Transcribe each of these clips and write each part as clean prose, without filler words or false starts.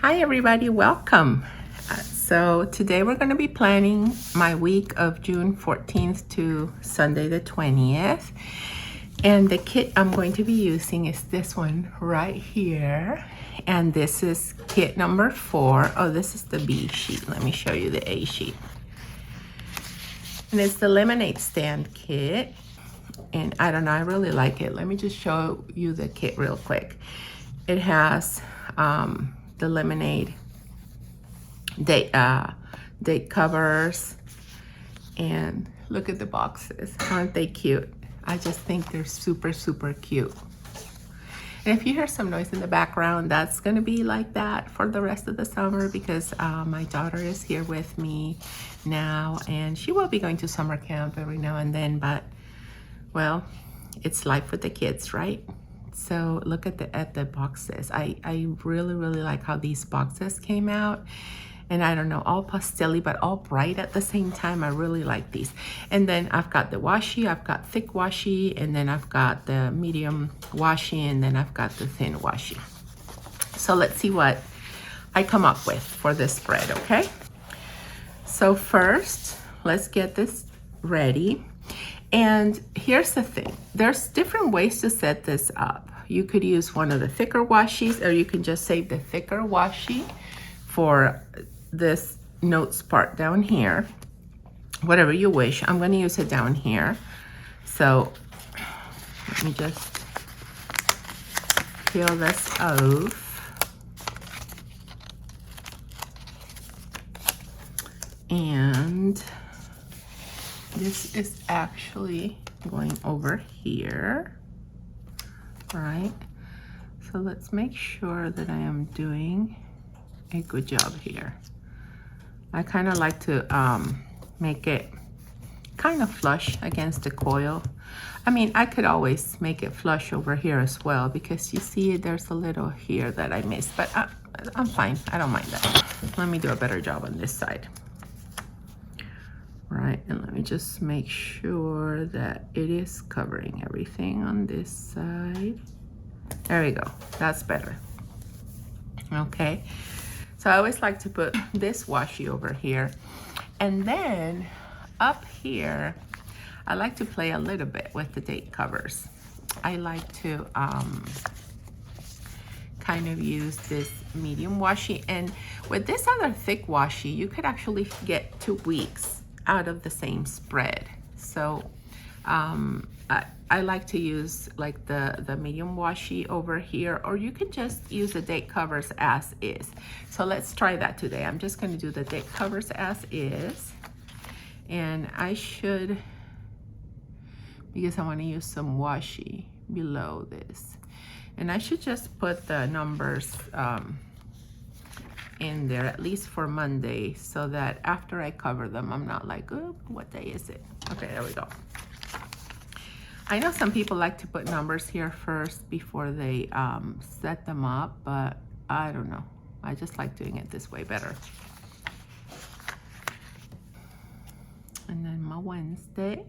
Hi everybody, welcome. So today we're going to be planning my week of June 14th to Sunday the 20th. And the kit I'm going to be using is this one right here. And this is kit number 4. Oh, this is the B sheet. Let me show you the A sheet. And it's the lemonade stand kit. And I don't know, I really like it. Let me just show you the kit real quick. It has the lemonade date covers, and look at the boxes. Aren't they cute? I just think they're super cute. And if you hear some noise in the background, that's gonna be like that for the rest of the summer because my daughter is here with me now, and she will be going to summer camp every now and then, but well, it's life with the kids, right? So look at the boxes. I really like how these boxes came out. And I don't know, all pastel-y, but all bright at the same time. I really like these. And then I've got the washi, I've got thick washi, and then I've got the medium washi, and then I've got the thin washi. So let's see what I come up with for this spread, okay? So first, let's get this ready. And here's the thing, there's different ways to set this up. You could use one of the thicker washis, or you can just save the thicker washi for this notes part down here, whatever you wish. I'm going to use it down here. So let me just peel this off. And this is actually going over here, right? So let's make sure that I am doing a good job here. I kind of like to make it kind of flush against the coil. I mean, I could always make it flush over here as well, because you see there's a little here that I missed, but I'm fine. I don't mind that. Let me do a better job on this side. Right, and let me just make sure that it is covering everything on this side. There we go. That's better. Okay. So I always like to put this washi over here. And then up here, I like to play a little bit with the date covers. I like to kind of use this medium washi. And with this other thick washi, you could actually get 2 weeks out of the same spread. So I like to use like the medium washi over here, or you can just use the date covers as is. So let's try that today. I'm just going to do the date covers as is, and I should, because I want to use some washi below this, and I should just put the numbers in there, at least for Monday, so that after I cover them, I'm not like, oh, what day is it? Okay, there we go. I know some people like to put numbers here first before they set them up, but I don't know. I just like doing it this way better. And then my Wednesday,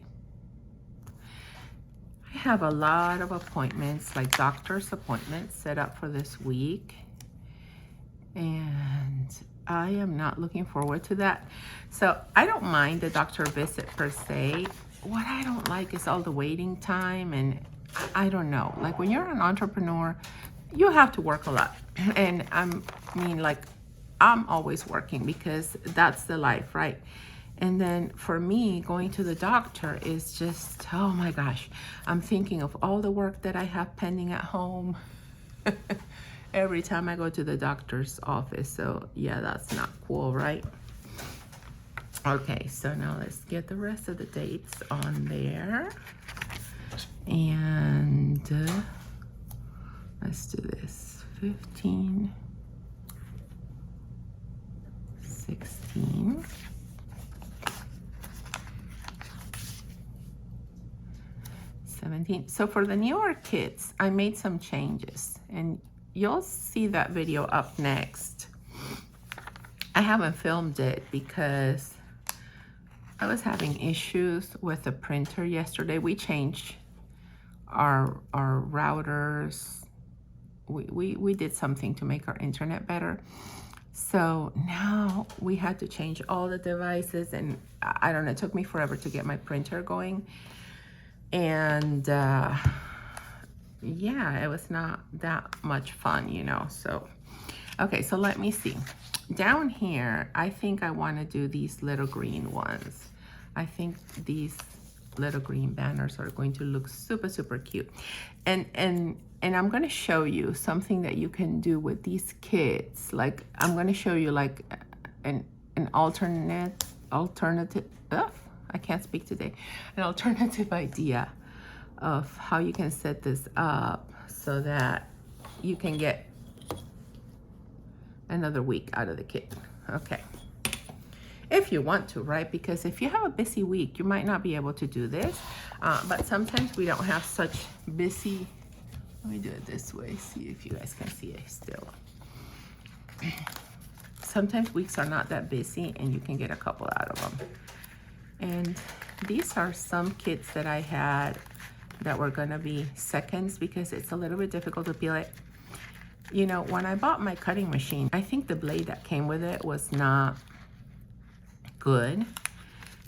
I have a lot of appointments, like doctor's appointments set up for this week. And I am not looking forward to that. So I don't mind the doctor visit per se. What I don't like is all the waiting time, and I don't know. Like when you're an entrepreneur, you have to work a lot. And I'm always working because that's the life, right? And then for me, going to the doctor is just, oh my gosh, I'm thinking of all the work that I have pending at home every time I go to the doctor's office. So yeah, that's not cool, right? Okay, so now let's get the rest of the dates on there. And let's do this. 15, 16, 17. So for the newer kits, I made some changes, and you'll see that video up next. I haven't filmed it because I was having issues with the printer yesterday. We changed our routers we did something to make our internet better. So now we had to change all the devices, and I don't know, it took me forever to get my printer going. And yeah, it was not that much fun, you know. So, okay, so let me see. Down here, I think I want to do these little green ones. I think these little green banners are going to look super, super cute. And I'm going to show you something that you can do with these kids. Like, I'm going to show you like an alternative, I can't speak today, an alternative idea of how you can set this up so that you can get another week out of the kit. Okay. If you want to, right? Because if you have a busy week, you might not be able to do this. But sometimes we don't have such busy. Let me do it this way. See if you guys can see it still. Sometimes weeks are not that busy and you can get a couple out of them. And these are some kits that I had that were gonna be seconds because it's a little bit difficult to peel it. You know, when I bought my cutting machine, I think the blade that came with it was not good,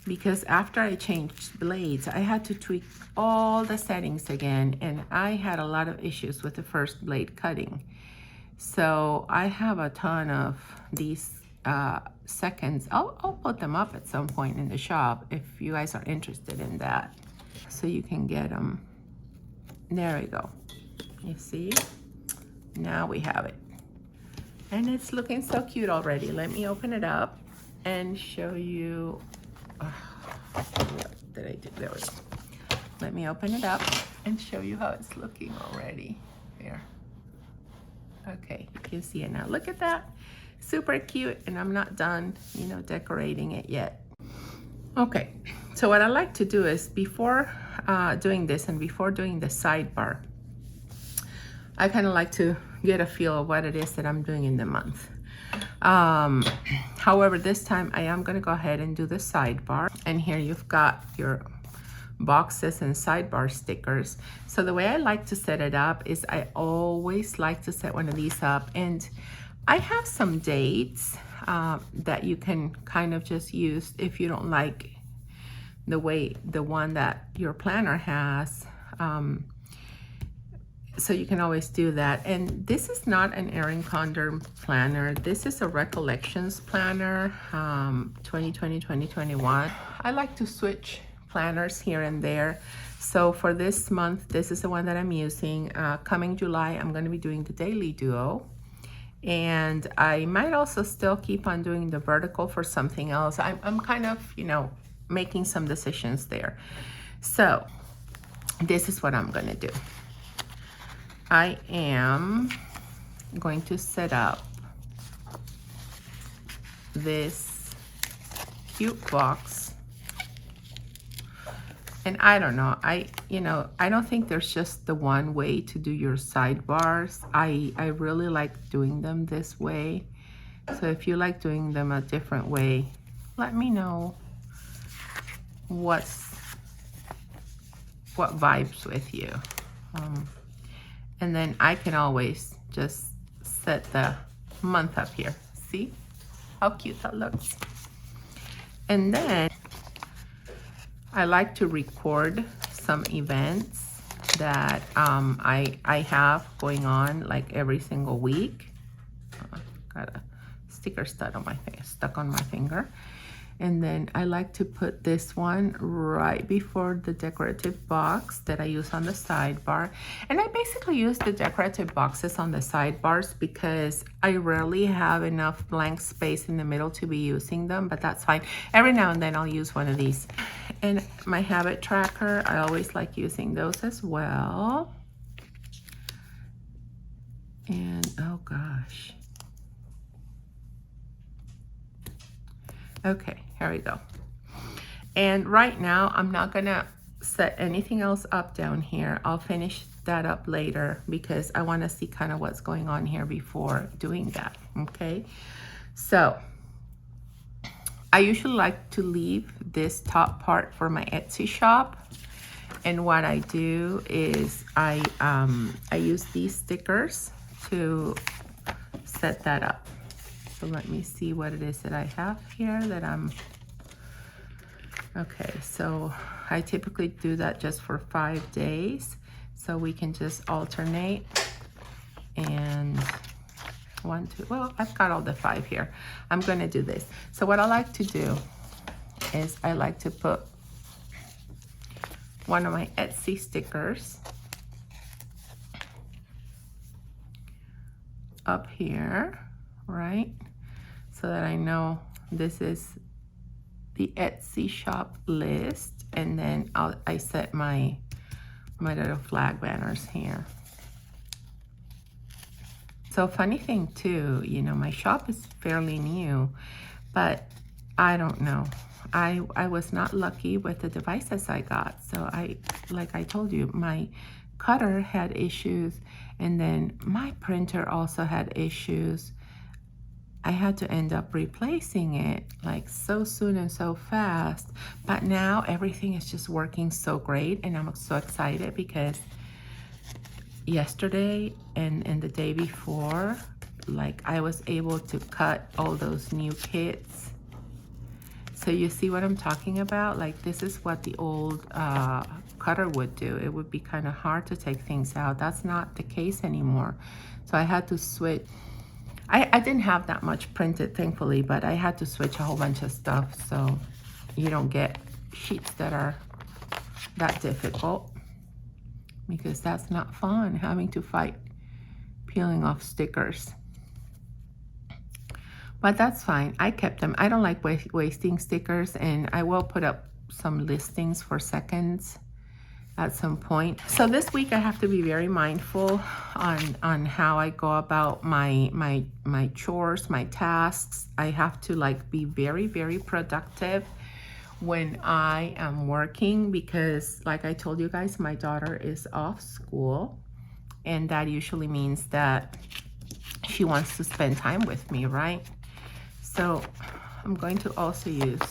because after I changed blades, I had to tweak all the settings again, and I had a lot of issues with the first blade cutting. So I have a ton of these seconds. I'll put them up at some point in the shop if you guys are interested in that, so you can get them. There we go. You see? Now we have it. And it's looking so cute already. Let me open it up and show you. What did I do? There we go. Let me open it up and show you how it's looking already. There. Okay, you can see it now. Look at that. Super cute, and I'm not done, you know, decorating it yet. Okay, so what I like to do is before doing this and before doing the sidebar, I kind of like to get a feel of what it is that I'm doing in the month. However, this time I am going to go ahead and do the sidebar. And here you've got your boxes and sidebar stickers. So the way I like to set it up is I always like to set one of these up, and I have some dates that you can kind of just use if you don't like the one that your planner has. So you can always do that. And this is not an Erin Condor planner. This is a recollections planner, 2020, 2021. I like to switch planners here and there. So for this month, this is the one that I'm using. Coming July, I'm going to be doing the Daily Duo. And I might also still keep on doing the vertical for something else. I'm kind of, you know, making some decisions there. So this is what I'm going to do. I am going to set up this cute box. And I don't know, I don't think there's just the one way to do your sidebars. I really like doing them this way. So if you like doing them a different way, let me know what vibes with you. And then I can always just set the month up here. See how cute that looks? And then I like to record some events that I have going on like every single week. Got a sticker stuck on my finger. And then I like to put this one right before the decorative box that I use on the sidebar. And I basically use the decorative boxes on the sidebars because I rarely have enough blank space in the middle to be using them, but that's fine. Every now and then I'll use one of these. And my habit tracker, I always like using those as well. And oh gosh. Okay, here we go. And right now, I'm not gonna set anything else up down here. I'll finish that up later because I wanna see kind of what's going on here before doing that, okay? So, I usually like to leave this top part for my Etsy shop. And what I do is I use these stickers to set that up. So let me see what it is that I have here that I'm, okay, so I typically do that just for 5 days. So we can just alternate and 1, 2, well, I've got all the 5 here. I'm gonna do this. So what I like to do is I like to put one of my Etsy stickers up here, right? So that I know this is the Etsy shop list, and then I set my little flag banners here. So funny thing too, you know, my shop is fairly new, but I don't know. I was not lucky with the devices I got. So like I told you, my cutter had issues, and then my printer also had issues. I had to end up replacing it like so soon and so fast. But now everything is just working so great, and I'm so excited because yesterday and the day before, like I was able to cut all those new kits. So you see what I'm talking about? Like this is what the old cutter would do. It would be kind of hard to take things out. That's not the case anymore. So I had to switch. I didn't have that much printed, thankfully, but I had to switch a whole bunch of stuff so you don't get sheets that are that difficult, because that's not fun, having to fight peeling off stickers. But that's fine. I kept them. I don't like wasting stickers, and I will put up some listings for seconds at some point. So this week I have to be very mindful on how I go about my chores, my tasks. I have to like be very, very productive when I am working, because like I told you guys, my daughter is off school, and that usually means that she wants to spend time with me, right? So I'm going to also use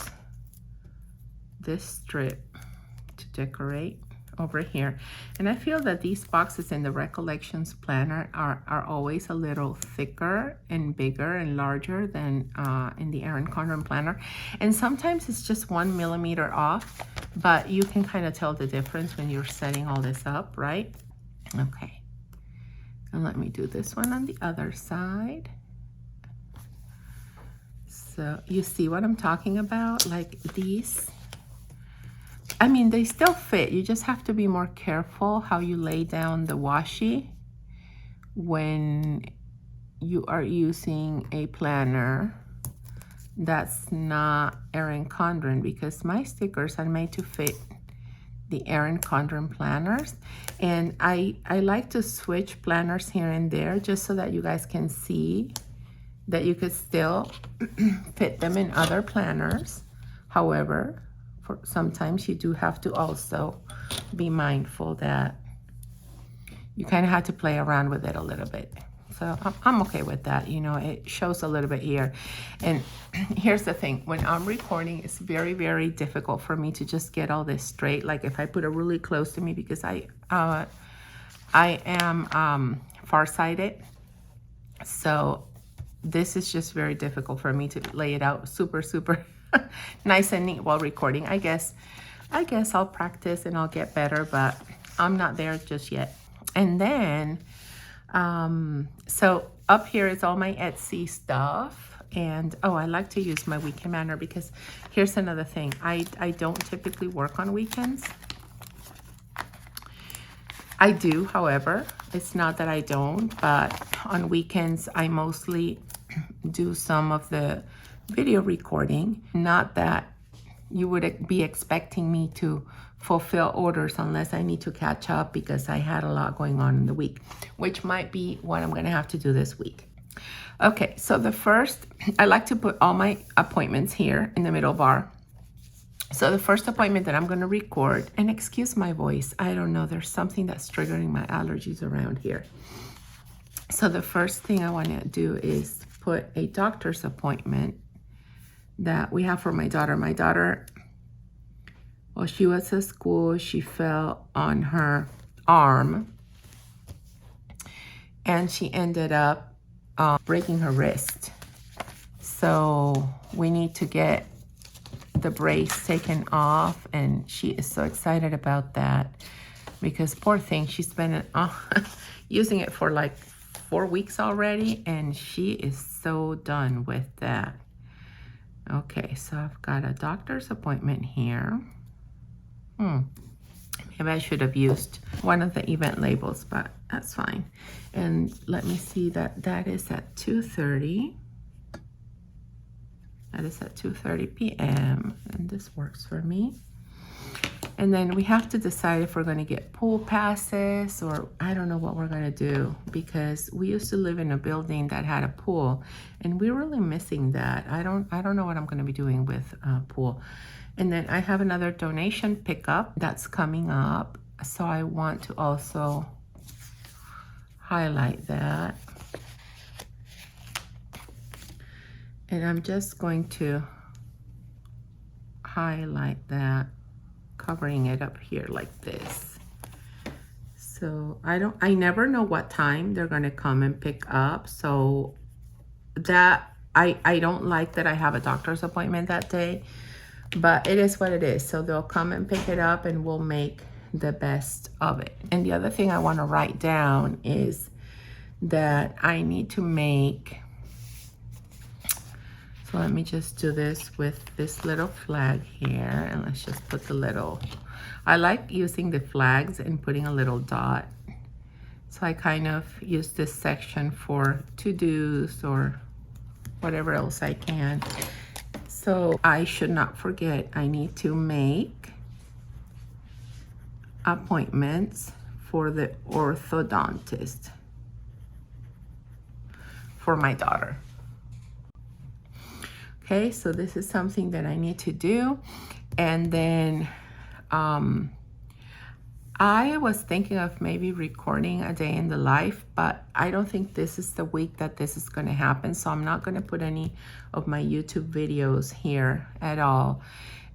this strip to decorate over here. And I feel that these boxes in the Recollections planner are always a little thicker and bigger and larger than in the Erin Condren planner. And sometimes it's just 1 millimeter off, but you can kind of tell the difference when you're setting all this up, right? Okay. And let me do this one on the other side. So you see what I'm talking about? Like these, I mean, they still fit. You just have to be more careful how you lay down the washi when you are using a planner that's not Erin Condren, because my stickers are made to fit the Erin Condren planners. And I like to switch planners here and there just so that you guys can see that you could still fit them in other planners. However, sometimes you do have to also be mindful that you kind of have to play around with it a little bit. So I'm okay with that. You know, it shows a little bit here. And here's the thing, when I'm recording, it's very, very difficult for me to just get all this straight. Like if I put it really close to me, because I am farsighted. So this is just very difficult for me to lay it out super, super nice and neat while recording. I guess I'll practice and I'll get better, but I'm not there just yet. And then, so up here is all my Etsy stuff. And oh, I like to use my weekend banner, because here's another thing. I don't typically work on weekends. I do, however, it's not that I don't, but on weekends, I mostly do some of the video recording. Not that you would be expecting me to fulfill orders unless I need to catch up because I had a lot going on in the week, which might be what I'm gonna have to do this week. Okay, so the first, I like to put all my appointments here in the middle bar. So the first appointment that I'm going to record, and excuse my voice, I don't know, there's something that's triggering my allergies around here. So the first thing I want to do is put a doctor's appointment that we have for my daughter. My daughter, while she was at school, she fell on her arm, and she ended up breaking her wrist. So we need to get the brace taken off, and she is so excited about that because poor thing, she's been using it for like 4 weeks already, and she is so done with that. Okay, so I've got a doctor's appointment here. Maybe I should have used one of the event labels, but that's fine. And let me see, that is at 2:30. That is at 2:30 p.m. and this works for me. And then we have to decide if we're going to get pool passes, or I don't know what we're going to do, because we used to live in a building that had a pool and we're really missing that. I don't know what I'm going to be doing with pool. And then I have another donation pickup that's coming up, so I want to also highlight that. And I'm just going to highlight that, covering it up here like this. So I never know what time they're gonna come and pick up. So that, I don't like that I have a doctor's appointment that day, but it is what it is. So they'll come and pick it up and we'll make the best of it. And the other thing I wanna write down is that I need to make, so let me just do this with this little flag here, and let's just put the little, I like using the flags and putting a little dot. So I kind of use this section for to-dos or whatever else I can. So I should not forget, I need to make appointments for the orthodontist for my daughter. Okay, so this is something that I need to do. And then I was thinking of maybe recording a day in the life, but I don't think this is the week that this is going to happen. So I'm not going to put any of my YouTube videos here at all.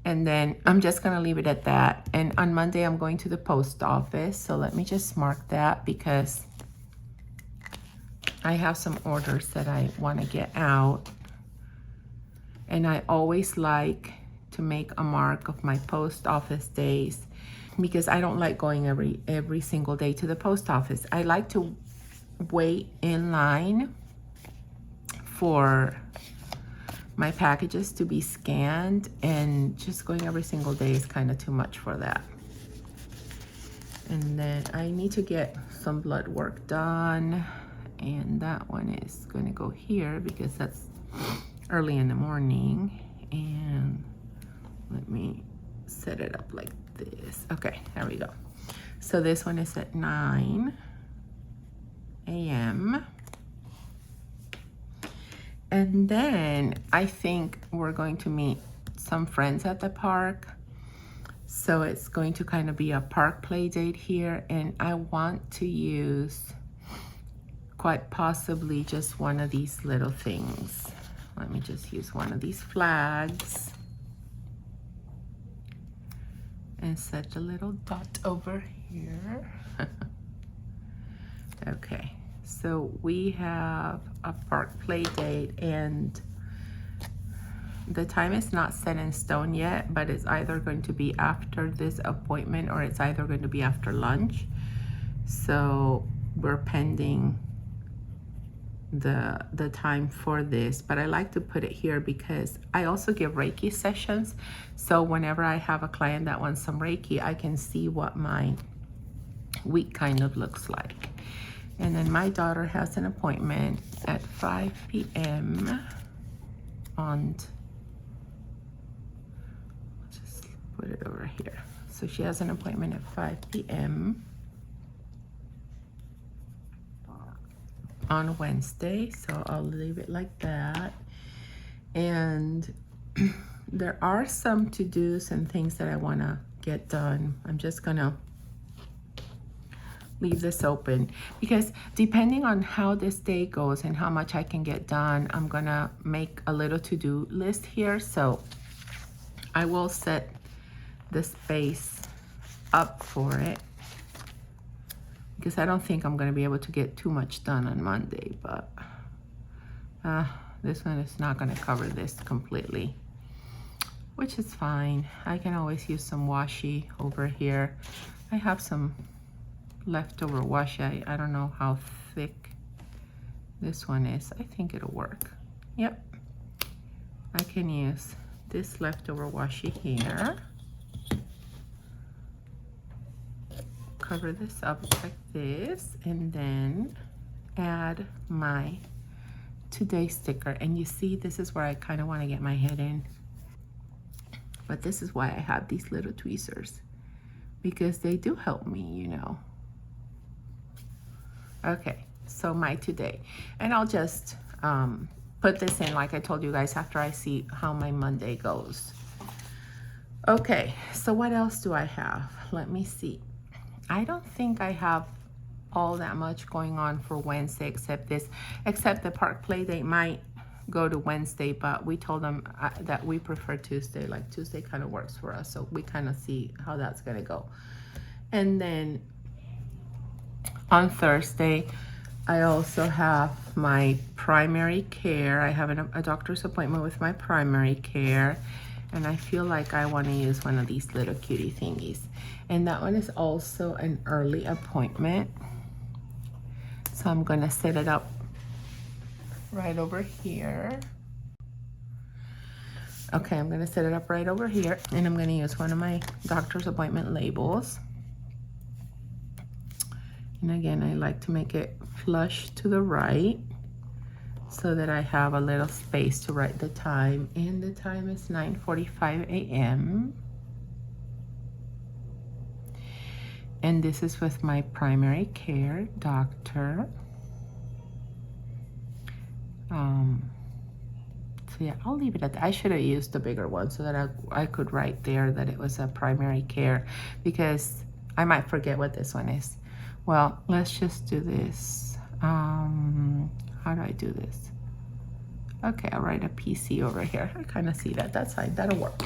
And then I'm just going to leave it at that. And on Monday, I'm going to the post office. So let me just mark that because I have some orders that I want to get out. And I always like to make a mark of my post office days because I don't like going every single day to the post office. I like to wait in line for my packages to be scanned, and just going every single day is kind of too much for that. And then I need to get some blood work done, and that one is going to go here because that's early in the morning. And let me set it up like this. Okay, there we go. So this one is at 9 a.m. And then I think we're going to meet some friends at the park. So it's going to kind of be a park play date here. And I want to use quite possibly just one of these little things. Let me just use one of these flags and set a little dot over here. Okay, so we have a park play date, and the time is not set in stone yet, but it's either going to be after this appointment or it's either going to be after lunch. So we're pending the time for this, but I like to put it here because I also give Reiki sessions. So whenever I have a client that wants some Reiki, I can see what my week kind of looks like. And then my daughter has an appointment at 5 p.m. on, just put it over here. So she has an appointment at 5 p.m. on Wednesday, so I'll leave it like that. And there are some to-dos and things that I want to get done. I'm just gonna leave this open because depending on how this day goes and how much I can get done, I'm gonna make a little to-do list here. So I will set the space up for it because I don't think I'm going to be able to get too much done on Monday, but this one is not going to cover this completely, which is fine. I can always use some washi over here. I have some leftover washi. I don't know how thick this one is. I think it'll work. Yep. I can use this leftover washi here. Cover this up like this, and then add my today sticker. And you see, this is where I kind of want to get my head in. But this is why I have these little tweezers, because they do help me, you know. Okay, so my today. And I'll just put this in, like I told you guys, after I see how my Monday goes. Okay, so what else do I have? Let me see. I don't think I have all that much going on for Wednesday except this, except the park play date might go to Wednesday, but we told them that we prefer Tuesday. Like Tuesday kind of works for us, so we kind of see how that's gonna go. And then on Thursday, I also have my primary care. I have a doctor's appointment with my primary care, and I feel like I want to use one of these little cutie thingies. And that one is also an early appointment. So I'm gonna set it up right over here. Okay, I'm gonna set it up right over here, and I'm gonna use one of my doctor's appointment labels. And again, I like to make it flush to the right so that I have a little space to write the time. And the time is 9:45 a.m. And this is with my primary care doctor. So yeah, I'll leave it at that. I should have used the bigger one so that I could write there that it was a primary care, because I might forget what this one is. Well, let's just do this. How do I do this? Okay, I'll write a PC over here. I kind of see that. That's fine. That'll work.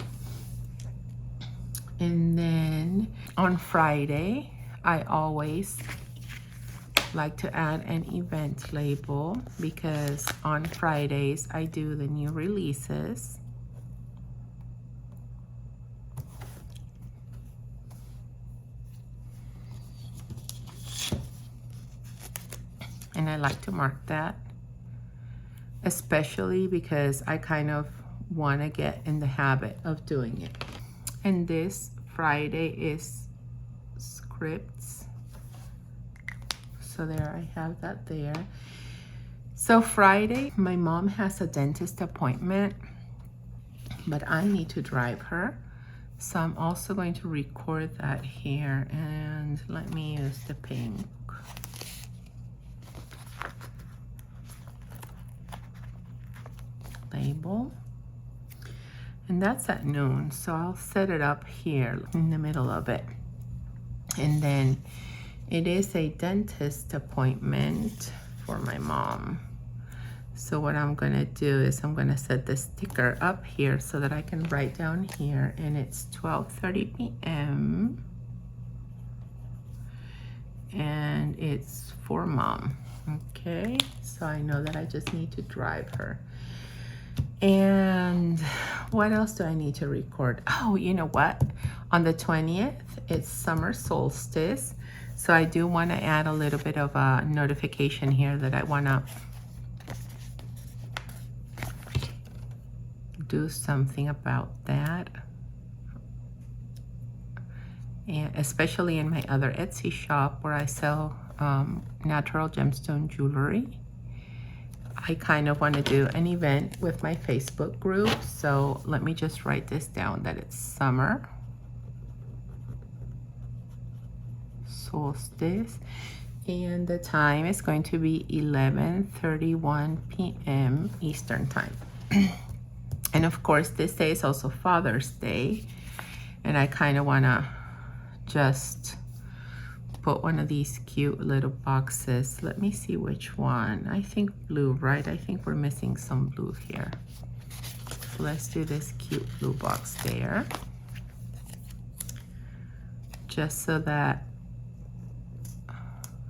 And then on Friday, I always like to add an event label, because on Fridays I do the new releases. And I like to mark that, especially because I kind of want to get in the habit of doing it. And this Friday is scripts. So there, I have that there. So Friday, my mom has a dentist appointment, but I need to drive her. So I'm also going to record that here, and let me use the pink. Label. And that's at noon, so I'll set it up here in the middle of it. And then it is a dentist appointment for my mom. So what I'm gonna do is I'm gonna set the sticker up here so that I can write down here, and it's 12:30 p.m. and it's for mom. Okay, so I know that I just need to drive her. And what else do I need to record? Oh, you know what? On the 20th, it's summer solstice. So I do want to add a little bit of a notification here that I want to do something about that. And especially in my other Etsy shop where I sell natural gemstone jewelry. I kind of want to do an event with my Facebook group. So let me just write this down, that it's summer solstice, and the time is going to be 11:31 p.m. Eastern time. And of course, this day is also Father's Day, and I kind of want to just put one of these cute little boxes. Let me see which one. I think blue, right? I think we're missing some blue here. So let's do this cute blue box there, just so that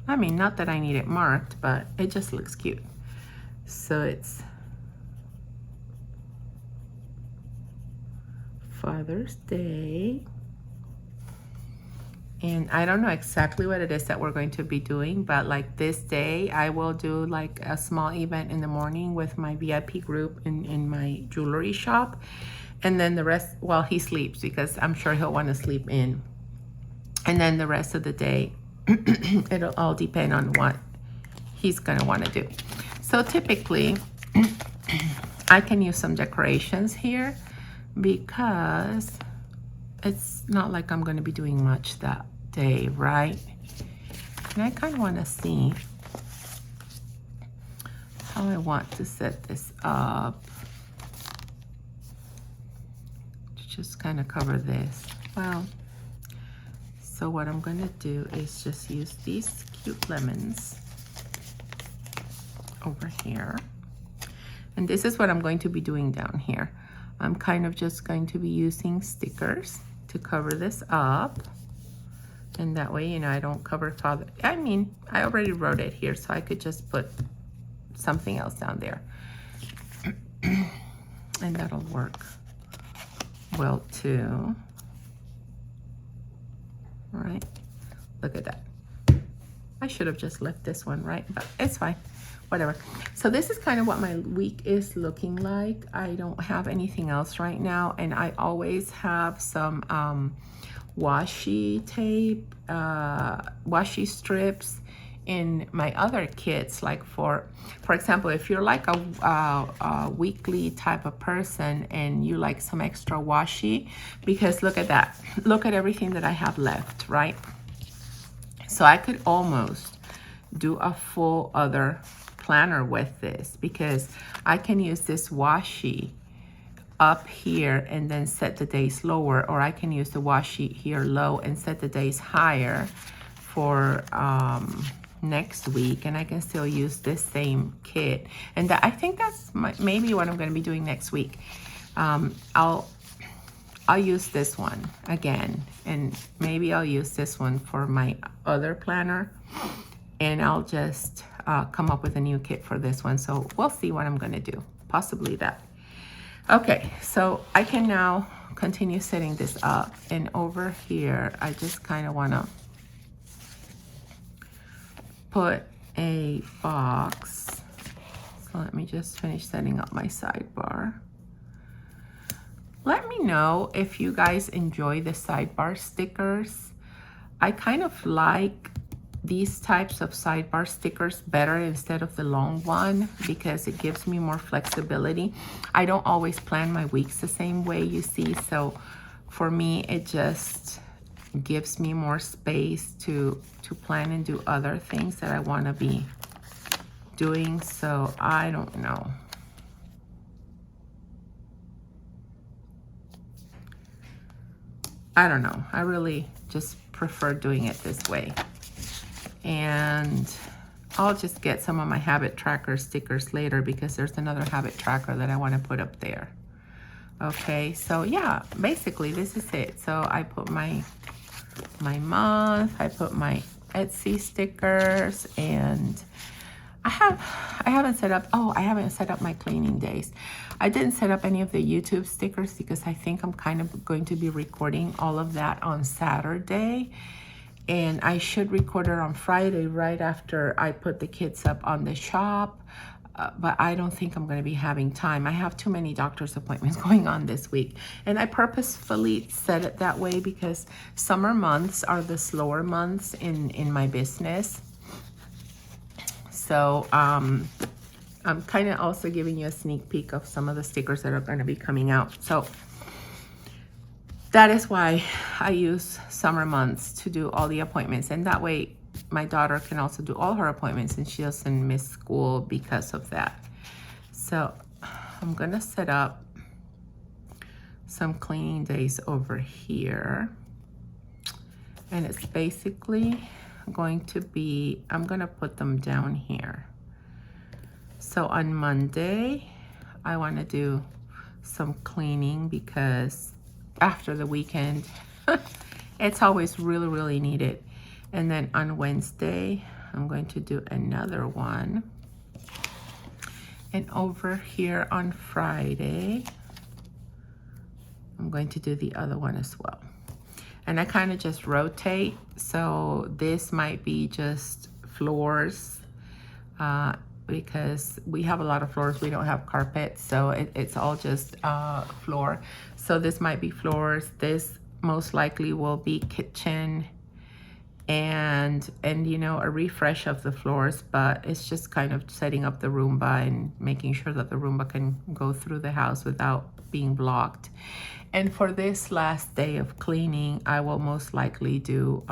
I mean, not that I need it marked, but it just looks cute. So it's Father's Day. And I don't know exactly what it is that we're going to be doing, but like this day, I will do like a small event in the morning with my VIP group in my jewelry shop. And then the rest, well, he sleeps because I'm sure he'll want to sleep in. And then the rest of the day, it'll all depend on what he's going to want to do. So typically, I can use some decorations here because it's not like I'm going to be doing much that day, right? And I kind of want to see how I want to set this up. Just kind of cover this. Well, so what I'm going to do is just use these cute lemons over here. And this is what I'm going to be doing down here. I'm kind of just going to be using stickers to cover this up. And that way, you know, I don't cover Father. I mean, I already wrote it here, so I could just put something else down there. And that'll work well too. All right, look at that. I should have just left this one, right? But it's fine, whatever. So this is kind of what my week is looking like. I don't have anything else right now, and I always have some washi tape, washi strips in my other kits. Like for example, if you're like a weekly type of person and you like some extra washi, because look at that, look at everything that I have left, right? So I could almost do a full other planner with this, because I can use this washi up here and then set the days lower, or I can use the washi here low and set the days higher for next week, and I can still use this same kit. And I think that's maybe what I'm going to be doing next week. I'll use this one again, and maybe I'll use this one for my other planner, and I'll just come up with a new kit for this one. So we'll see what I'm going to do, possibly that. Okay, so I can now continue setting this up, and over here I just kind of want to put a box. So let me just finish setting up my sidebar. Let me know if you guys enjoy the sidebar stickers. I kind of like these types of sidebar stickers better instead of the long one, because it gives me more flexibility. I don't always plan my weeks the same way, you see, so for me it just gives me more space to plan and do other things that I want to be doing. So I don't know. I don't know. I really just prefer doing it this way. And I'll just get some of my habit tracker stickers later, because there's another habit tracker that I want to put up there. Okay, so yeah, basically this is it. So I put my month, I put my Etsy stickers, and I haven't set up, I haven't set up my cleaning days. I didn't set up any of the YouTube stickers because I think I'm kind of going to be recording all of that on Saturday. And I should record it on Friday right after I put the kids up on the shop. But I don't think I'm going to be having time. I have too many doctor's appointments going on this week. And I purposefully set it that way because summer months are the slower months in my business. So I'm kind of also giving you a sneak peek of some of the stickers that are going to be coming out. So that is why I use summer months to do all the appointments. And that way my daughter can also do all her appointments and she doesn't miss school because of that. So I'm going to set up some cleaning days over here. And it's basically going to be, I'm going to put them down here. So on Monday, I want to do some cleaning because after the weekend, it's always really, really needed. And then on Wednesday, I'm going to do another one. And over here on Friday, I'm going to do the other one as well. And I kind of just rotate. So this might be just floors because we have a lot of floors. We don't have carpet, so it's all just floor. So this might be floors. This most likely will be kitchen and you know, a refresh of the floors, but it's just kind of setting up the Roomba and making sure that the Roomba can go through the house without being blocked. And for this last day of cleaning, I will most likely do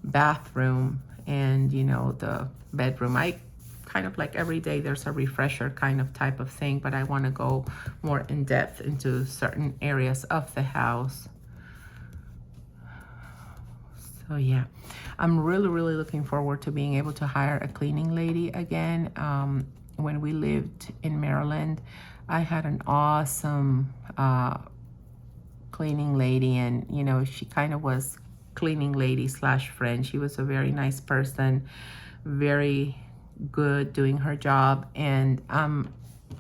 bathroom and, you know, the bedroom. I kind of like every day there's a refresher kind of type of thing, but I want to go more in depth into certain areas of the house. So yeah, I'm really looking forward to being able to hire a cleaning lady again. When we lived in Maryland, I had an awesome cleaning lady, and you know, she kind of was cleaning lady slash friend. She was a very nice person, very good doing her job, and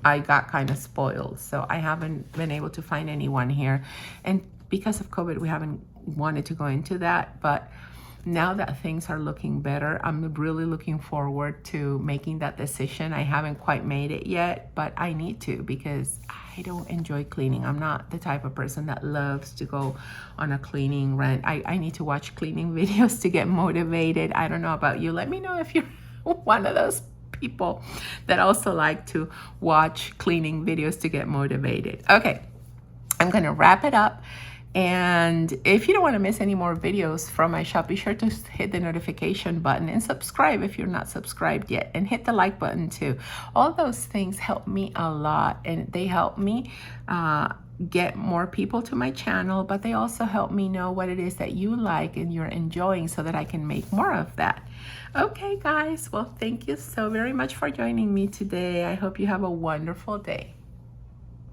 I got kind of spoiled, so I haven't been able to find anyone here, and because of COVID we haven't wanted to go into that. But now that things are looking better, I'm really looking forward to making that decision. I haven't quite made it yet, but I need to, because I don't enjoy cleaning. I'm not the type of person that loves to go on a cleaning rant. I need to watch cleaning videos to get motivated. I don't know about you. Let me know if you're one of those people that also like to watch cleaning videos to get motivated. Okay, I'm gonna wrap it up. And if you don't want to miss any more videos from my shop, be sure to hit the notification button and subscribe if you're not subscribed yet, and hit the like button too. All those things help me a lot, and they help me get more people to my channel, but they also help me know what it is that you like and you're enjoying, so that I can make more of that. Okay guys, well, thank you so very much for joining me today. I hope you have a wonderful day.